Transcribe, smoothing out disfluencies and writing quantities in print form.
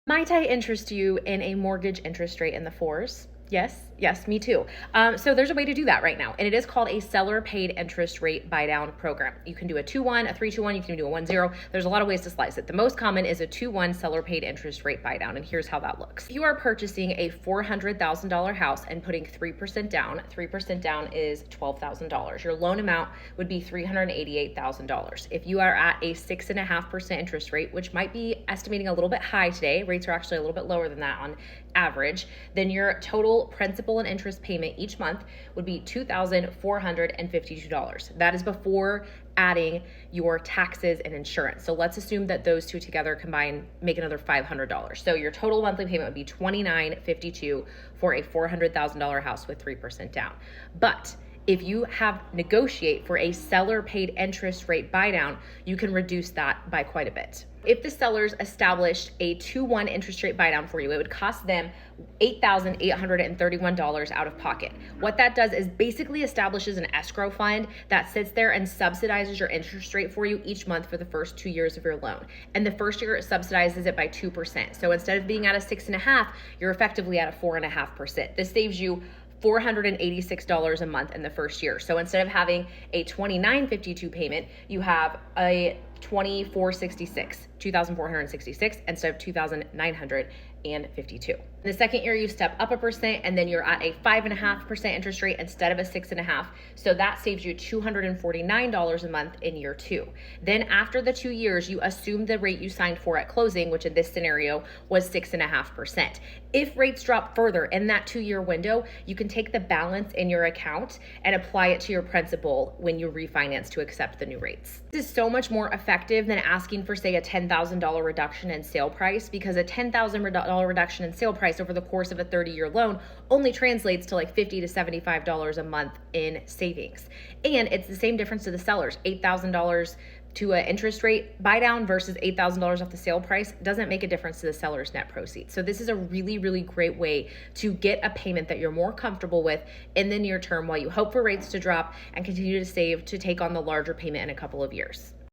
Might I interest you in a mortgage interest rate in the fours? Yes, me too. So there's a way to do that right now, and it is called a seller paid interest rate buy down program. You can do a 2-1, a 3-2-1, you can do a 1-0. There's a lot of ways to slice it. The most common is a 2-1 seller paid interest rate buy down, and here's how that looks. If you are purchasing a $400,000 house and putting 3% down, 3% down is $12,000. Your loan amount would be $388,000. If you are at a 6.5% interest rate, which might be estimating a little bit high today, rates are actually a little bit lower than that on average, then your total principal and interest payment each month would be $2,452. That is before adding your taxes and insurance. So let's assume that those two together combine make another $500. So your total monthly payment would be $2,952 for a $400,000 house with 3% down. But if you have negotiate for a seller paid interest rate buy down, you can reduce that by quite a bit. If the sellers established a 2-1 interest rate buy down for you, it would cost them $8,831 out of pocket. What that does is basically establishes an escrow fund that sits there and subsidizes your interest rate for you each month for the first 2 years of your loan. And the first year it subsidizes it by 2%. So instead of being at a 6.5%, you're effectively at a 4.5%. This saves you $486 a month in the first year. So instead of having a $2,952 payment, you have a $2,466 instead of $2,952. In the second year, you step up 1%, and then you're at a 5.5% interest rate instead of a 6.5%. So that saves you $249 a month in year 2. Then after the 2 years, you assume the rate you signed for at closing, which in this scenario was 6.5%. If rates drop further in that 2-year window, you can take the balance in your account and apply it to your principal when you refinance to accept the new rates. This is so much more effective than asking for, say, a $10,000 reduction in sale price, because a $10,000 reduction in sale price over the course of a 30-year loan only translates to like $50 to $75 a month in savings. And it's the same difference to the sellers. $8,000 to an interest rate buy down versus $8,000 off the sale price doesn't make a difference to the seller's net proceeds. So this is a really, really great way to get a payment that you're more comfortable with in the near term while you hope for rates to drop and continue to save to take on the larger payment in a couple of years.